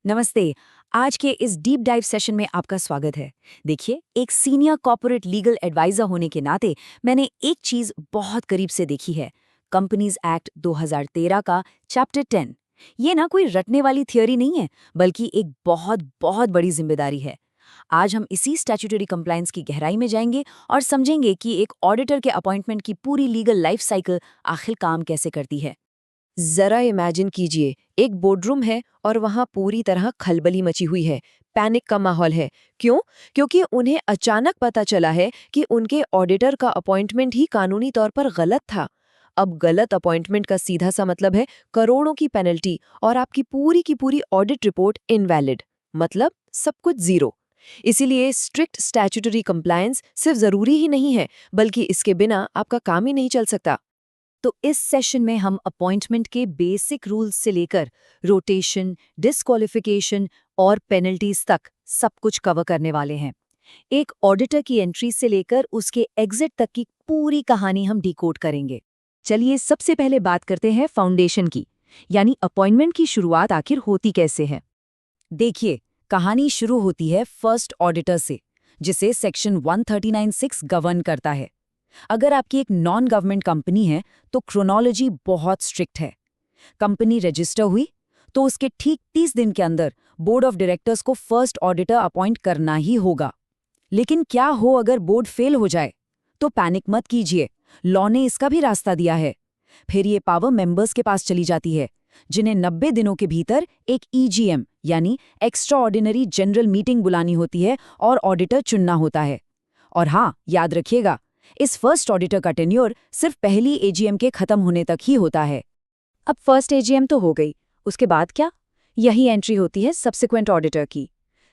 नमस्ते। आज के इस डीप डाइव सेशन में आपका स्वागत है। देखिए, एक सीनियर कॉर्पोरेट लीगल एडवाइजर होने के नाते मैंने एक चीज बहुत करीब से देखी है। कंपनीज एक्ट 2013 का चैप्टर 10। ये ना कोई रटने वाली थियोरी नहीं है, बल्कि एक बहुत बहुत बड़ी जिम्मेदारी है। आज हम इसी स्टैट्यूटरी कंप्लायंस की गहराई में जाएंगे और समझेंगे कि एक ऑडिटर के अपॉइंटमेंट की पूरी लीगल लाइफ साइकिल आखिर काम कैसे करती है। जरा इमेजिन कीजिए, एक बोर्डरूम है और वहां पूरी तरह खलबली मची हुई है। पैनिक का माहौल है। क्यों? क्योंकि उन्हें अचानक पता चला है कि उनके ऑडिटर का अपॉइंटमेंट ही कानूनी तौर पर गलत था। अब गलत अपॉइंटमेंट का सीधा सा मतलब है करोड़ों की पेनल्टी और आपकी पूरी की पूरी ऑडिट रिपोर्ट इनवैलिड। मतलब सब कुछ जीरो। इसीलिए स्ट्रिक्ट स्टैट्यूटरी कंप्लायंस सिर्फ जरूरी ही नहीं है, बल्कि इसके बिना आपका काम ही नहीं चल सकता। तो इस सेशन में हम अपॉइंटमेंट के बेसिक रूल्स से लेकर रोटेशन, डिस्क्वालिफिकेशन और पेनल्टीज तक सब कुछ कवर करने वाले हैं। एक ऑडिटर की एंट्री से लेकर उसके एग्जिट तक की पूरी कहानी हम डिकोड करेंगे। चलिए सबसे पहले बात करते हैं फाउंडेशन की, यानी अपॉइंटमेंट की शुरुआत आखिर होती कैसे है। देखिए, कहानी शुरू होती है फर्स्ट ऑडिटर से, जिसे सेक्शन 139(6) गवर्न करता है। अगर आपकी एक नॉन गवर्नमेंट कंपनी है तो क्रोनोलॉजी बहुत स्ट्रिक्ट है। कंपनी रजिस्टर हुई तो उसके ठीक 30 दिन के अंदर बोर्ड ऑफ डायरेक्टर्स को फर्स्ट ऑडिटर अपॉइंट करना ही होगा। लेकिन क्या हो अगर बोर्ड फेल हो जाए? तो पैनिक मत कीजिए, लॉ ने इसका भी रास्ता दिया है। फिर ये पावर मेंबर्स के पास चली जाती है, जिन्हें 90 दिनों के भीतर एक EGM यानी एक्स्ट्रा ऑर्डिनरी जनरल मीटिंग बुलानी होती है और ऑडिटर चुनना होता है। और हाँ, याद रखिएगा, इस फर्स्ट ऑडिटर का टेन्योर सिर्फ पहली AGM के खत्म होने तक ही होता है। अब फर्स्ट AGM तो हो गई, उसके बाद क्या? यही एंट्री होती है सब्सिक्वेंट ऑडिटर की।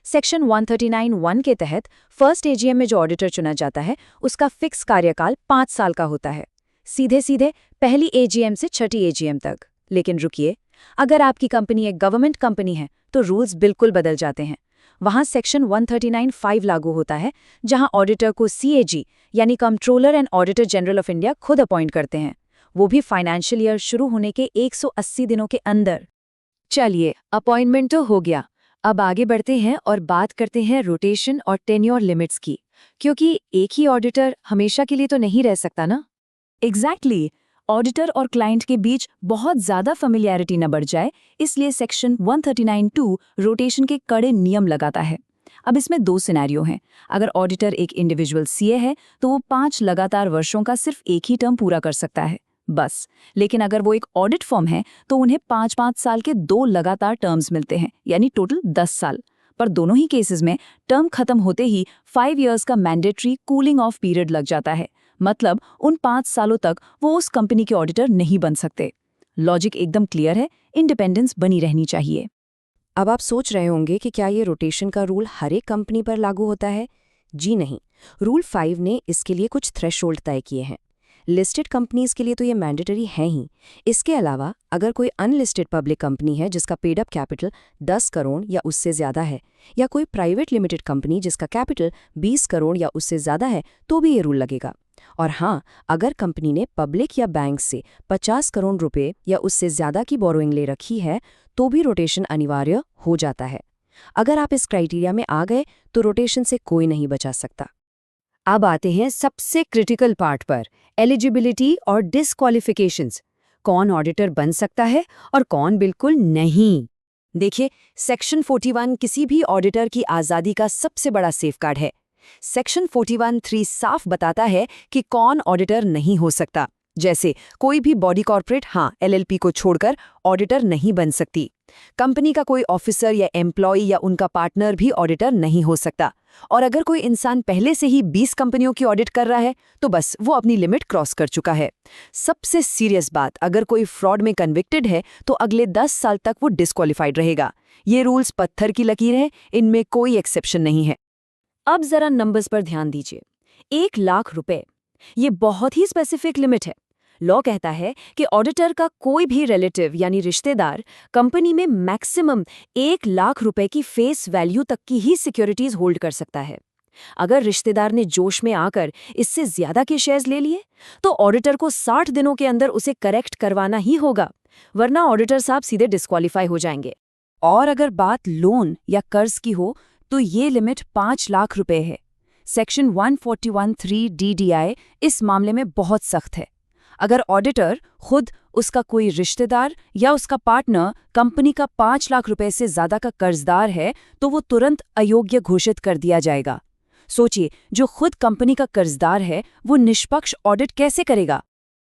सेक्शन 139(1) के तहत फर्स्ट AGM में जो ऑडिटर चुना जाता है उसका फिक्स कार्यकाल 5 साल का होता है, सीधे सीधे पहली AGM से छठी AGM तक। लेकिन रुकिए, अगर आपकी कंपनी एक गवर्नमेंट कंपनी है तो रूल्स बिल्कुल बदल जाते हैं। वहां सेक्शन 139(5) लागू होता है, जहां ऑडिटर को CAG यानी controller and auditor general of India खुद अपॉइंट करते हैं, वो भी फाइनेंशियल ईयर शुरू होने के 180 दिनों के अंदर। चलिए, अपॉइंटमेंट तो हो गया। अब आगे बढ़ते हैं और बात करते हैं रोटेशन और टेन्योर लिमिट्स की, क्योंकि एक ही ऑडिटर हमेशा के लिए तो नहीं रह सकता ना। एग्जैक्टली, ऑडिटर और क्लाइंट के बीच बहुत ज्यादा फेमिलियरिटी न बढ़ जाए, इसलिए सेक्शन 139(2) रोटेशन के कड़े नियम लगाता है। अब इसमें 2 सिनेरियो हैं। अगर ऑडिटर एक इंडिविजुअल CA है तो वो 5 लगातार वर्षों का सिर्फ एक ही टर्म पूरा कर सकता है, बस। लेकिन अगर वो एक ऑडिट फर्म है तो उन्हें 5-5 साल के 2 लगातार टर्म्स मिलते हैं, यानी टोटल 10 साल। पर दोनों ही केसेस में टर्म खत्म होते ही 5 इयर्स का मैंडेटरी कूलिंग ऑफ पीरियड लग जाता है। मतलब उन 5 सालों तक वो उस कंपनी के ऑडिटर नहीं बन सकते। लॉजिक एकदम क्लियर है, इंडिपेंडेंस बनी रहनी चाहिए। अब आप सोच रहे होंगे कि क्या ये रोटेशन का रूल हर एक कंपनी पर लागू होता है? जी नहीं। रूल 5 ने इसके लिए कुछ थ्रेशोल्ड तय किए हैं। लिस्टेड कंपनीज के लिए तो ये मैंडेटरी है ही। इसके अलावा अगर कोई अनलिस्टेड पब्लिक कंपनी है जिसका पेड अप कैपिटल 10 करोड़ या उससे ज़्यादा है, या कोई प्राइवेट लिमिटेड कंपनी जिसका कैपिटल 20 करोड़ या उससे ज़्यादा है, तो भी ये रूल लगेगा। और हाँ, अगर कंपनी ने पब्लिक या बैंक से 50 करोड़ रुपए या उससे ज़्यादा की बोरोइंग ले रखी है, तो भी रोटेशन अनिवार्य हो जाता है। अगर आप इस क्राइटेरिया में आ गए तो रोटेशन से कोई नहीं बचा सकता। अब आते हैं सबसे क्रिटिकल पार्ट पर, एलिजिबिलिटी और डिस्क्वालिफिकेशंस। कौन ऑडिटर बन सकता है और कौन बिल्कुल नहीं। देखिए, सेक्शन 41 किसी भी ऑडिटर की आज़ादी का सबसे बड़ा सेफगार्ड है। सेक्शन 41(3) साफ बताता है कि कौन ऑडिटर नहीं हो सकता। जैसे कोई भी बॉडी कॉर्पोरेट, LLP को छोड़कर ऑडिटर नहीं बन सकती। कंपनी का कोई ऑफिसर या एम्प्लॉय या उनका पार्टनर भी ऑडिटर नहीं हो सकता। और अगर कोई इंसान पहले से ही 20 कंपनियों की ऑडिट कर रहा है तो बस वो अपनी लिमिट क्रॉस कर चुका है। सबसे सीरियस बात, अगर कोई फ्रॉड में कन्विक्टेड है तो अगले 10 साल तक वो डिस्क्वालिफाइड रहेगा। ये रूल्स पत्थर की लकीर हैं, इनमें कोई एक्सेप्शन नहीं है। अब जरा नंबर्स पर ध्यान दीजिए। 1 लाख रुपए, ये बहुत ही स्पेसिफिक लिमिट है। लॉ कहता है कि ऑडिटर का कोई भी रिलेटिव यानी रिश्तेदार कंपनी में मैक्सिमम 1 लाख रुपए की फेस वैल्यू तक की ही सिक्योरिटीज होल्ड कर सकता है। अगर रिश्तेदार ने जोश में आकर इससे ज्यादा के शेयर्स ले लिए तो ऑडिटर को 60 दिनों के अंदर उसे करेक्ट करवाना ही होगा, वरना ऑडिटर साहब सीधे डिस्क्वालीफाई हो जाएंगे। और अगर बात लोन या कर्ज की हो तो ये लिमिट 5 लाख रुपए है। सेक्शन 141(3) DDI इस मामले में बहुत सख्त है। अगर ऑडिटर खुद, उसका कोई रिश्तेदार या उसका पार्टनर कंपनी का 5 लाख रुपए से ज्यादा का कर्जदार है तो वो तुरंत अयोग्य घोषित कर दिया जाएगा। सोचिए, जो खुद कंपनी का कर्जदार है वो निष्पक्ष ऑडिट कैसे करेगा?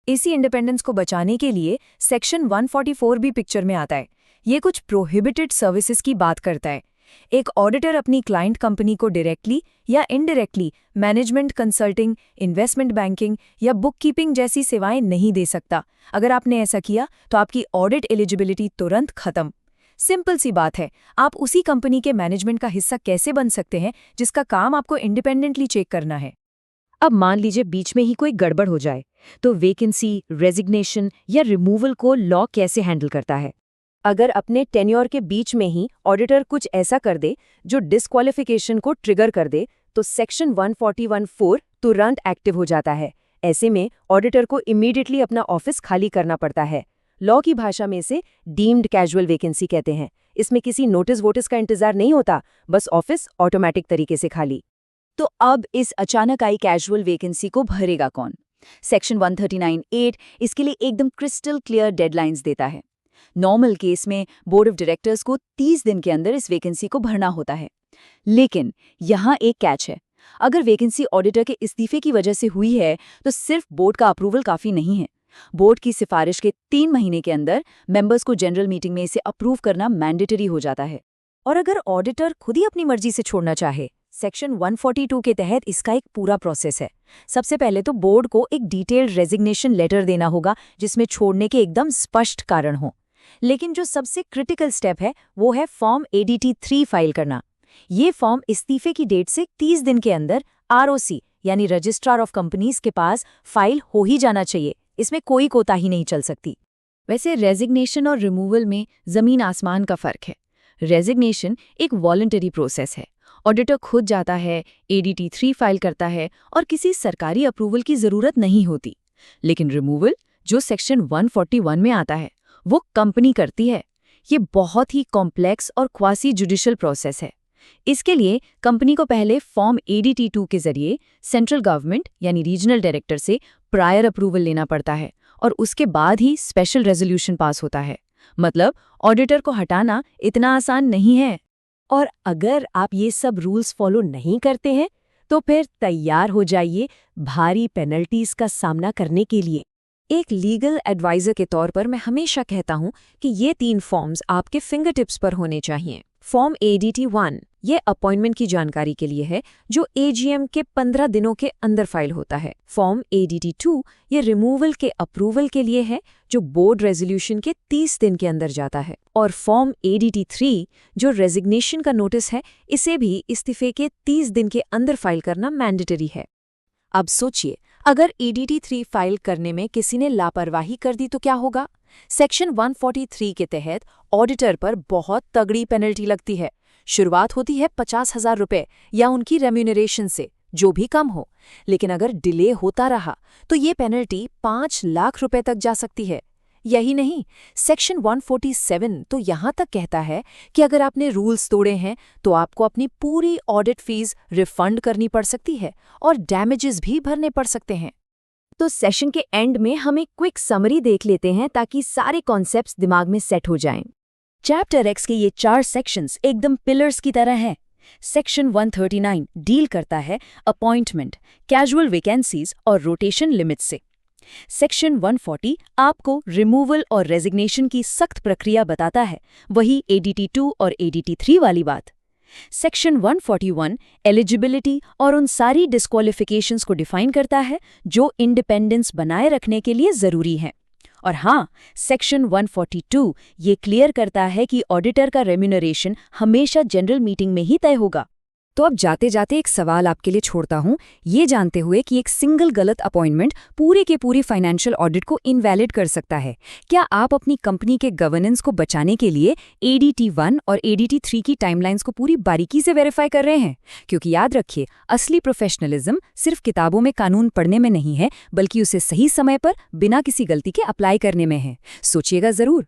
इसी इंडिपेंडेंस को बचाने के लिए सेक्शन 144 भी पिक्चर में आता है। ये कुछ प्रोहिबिटेड सर्विसेज की बात करता है। एक ऑडिटर अपनी क्लाइंट कंपनी को डायरेक्टली या indirectly management consulting, investment banking या बुककीपिंग जैसी सेवाएं नहीं दे सकता। अगर आपने ऐसा किया तो आपकी ऑडिट एलिजिबिलिटी तुरंत खत्म। सिंपल सी बात है, आप उसी कंपनी के मैनेजमेंट का हिस्सा कैसे बन सकते हैं जिसका काम आपको इंडिपेंडेंटली चेक करना है। अब मान लीजिए बीच में ही कोई गड़बड़ हो जाए, तो वैकेंसी, रेजिग्नेशन या रिमूवल को लॉ कैसे हैंडल करता है? अगर अपने टेन्योर के बीच में ही ऑडिटर कुछ ऐसा कर दे जो डिस्क्वालिफिकेशन को ट्रिगर कर दे, तो सेक्शन 141(4) तुरंत एक्टिव हो जाता है। ऐसे में ऑडिटर को इमीडिएटली अपना ऑफिस खाली करना पड़ता है। लॉ की भाषा में इसे डीम्ड कैजुअल वैकेंसी कहते हैं। इसमें किसी नोटिस वोटिस का इंतजार नहीं होता, बस ऑफिस ऑटोमेटिक तरीके से खाली। तो अब इस अचानक आई कैजुअल वैकेंसी को भरेगा कौन? सेक्शन 139(8) इसके लिए एकदम क्रिस्टल क्लियर डेडलाइंस देता है। नॉर्मल केस में बोर्ड ऑफ डायरेक्टर्स को 30 दिन के अंदर इस वैकेंसी को भरना होता है। लेकिन यहाँ एक कैच है। अगर वैकेंसी ऑडिटर के इस्तीफे की वजह से हुई है तो सिर्फ बोर्ड का अप्रूवल काफी नहीं है। बोर्ड की सिफारिश के 3 महीने के अंदर मेंबर्स को जनरल मीटिंग में इसे अप्रूव करना मैंडेटरी हो जाता है। और अगर ऑडिटर खुद ही अपनी मर्जी से छोड़ना चाहे, सेक्शन 142 के तहत इसका एक पूरा प्रोसेस है। सबसे पहले तो बोर्ड को एक डिटेल्ड रेजिग्नेशन लेटर देना होगा जिसमें छोड़ने के एकदम स्पष्ट कारण हो। लेकिन जो सबसे क्रिटिकल स्टेप है वो है फॉर्म ADT 3 फाइल करना। ये फॉर्म इस्तीफे की डेट से 30 दिन के अंदर ROC यानी रजिस्ट्रार ऑफ कंपनीज के पास फाइल हो ही जाना चाहिए। इसमें कोई कोताही नहीं चल सकती। वैसे रेजिग्नेशन और रिमूवल में जमीन आसमान का फर्क है। रेजिग्नेशन एक वॉलंटरी प्रोसेस है। ऑडिटर खुद जाता है, ADT 3 फाइल करता है और किसी सरकारी अप्रूवल की जरूरत नहीं होती। लेकिन रिमूवल, जो सेक्शन 141 में आता है, वो कंपनी करती है। ये बहुत ही कॉम्प्लेक्स और क्वासी जुडिशियल प्रोसेस है। इसके लिए कंपनी को पहले फॉर्म ADT 2 के जरिए सेंट्रल गवर्नमेंट यानी रीजनल डायरेक्टर से प्रायर अप्रूवल लेना पड़ता है और उसके बाद ही स्पेशल रेजोल्यूशन पास होता है। मतलब ऑडिटर को हटाना इतना आसान नहीं है। और अगर आप ये सब रूल्स फॉलो नहीं करते हैं तो फिर तैयार हो जाइए भारी पेनल्टीज का सामना करने के लिए। एक लीगल एडवाइजर के तौर पर मैं हमेशा कहता हूं कि ये 3 फॉर्म्स आपके फिंगर टिप्स पर होने चाहिए। फॉर्म ADT 1 ये अपॉइंटमेंट की जानकारी के लिए है जो AGM के 15 दिनों के अंदर फाइल होता है। फॉर्म ADT 2 ये रिमूवल के अप्रूवल के लिए है जो बोर्ड रेजोल्यूशन के 30 दिन के अंदर जाता है। और फॉर्म ADT 3 जो रेजिग्नेशन का नोटिस है, इसे भी इस्तीफे के 30 दिन के अंदर फाइल करना मैंडेटरी है। अब सोचिए, अगर ADT 3 फाइल करने में किसी ने लापरवाही कर दी तो क्या होगा? सेक्शन 143 के तहत ऑडिटर पर बहुत तगड़ी पेनल्टी लगती है। शुरुआत होती है 50,000 रुपए या उनकी रेम्यूनरेशन से, जो भी कम हो। लेकिन अगर डिले होता रहा तो ये पेनल्टी 5 लाख रुपए तक जा सकती है। यही नहीं, सेक्शन 147 तो यहाँ तक कहता है कि अगर आपने रूल्स तोड़े हैं तो आपको अपनी पूरी ऑडिट फीस रिफंड करनी पड़ सकती है और डैमेजेस भी भरने पड़ सकते हैं। तो सेशन के एंड में हम एक क्विक समरी देख लेते हैं ताकि सारे कॉन्सेप्ट्स दिमाग में सेट हो जाएं। चैप्टर X के ये 4 सेक्शंस एकदम पिलर्स की तरह हैं। सेक्शन 139 डील करता है अपॉइंटमेंट, कैजुअल वैकेंसीज और रोटेशन लिमिट से। सेक्शन 140 आपको रिमूवल और रेजिग्नेशन की सख्त प्रक्रिया बताता है, वही ADT 2 और ADT 3 वाली बात। सेक्शन 141 एलिजिबिलिटी और उन सारी डिस्क्वालिफिकेशंस को डिफाइन करता है जो इंडिपेंडेंस बनाए रखने के लिए जरूरी हैं। और हाँ, सेक्शन 142 ये क्लियर करता है कि ऑडिटर का रेम्यूनरेशन हमेशा जनरल मीटिंग में ही तय होगा। तो अब जाते जाते एक सवाल आपके लिए छोड़ता हूं, ये जानते हुए कि एक सिंगल गलत अपॉइंटमेंट पूरे के पूरी फाइनेंशियल ऑडिट को इनवैलिड कर सकता है। क्या आप अपनी कंपनी के गवर्नेंस को बचाने के लिए ADT 1 और ADT 3 की टाइमलाइंस को पूरी बारीकी से वेरीफाई कर रहे हैं? क्योंकि याद रखिए, असली प्रोफेशनलिज्म सिर्फ किताबों में कानून पढ़ने में नहीं है, बल्कि उसे सही समय पर बिना किसी गलती के अप्लाई करने में है। सोचिएगा जरूर।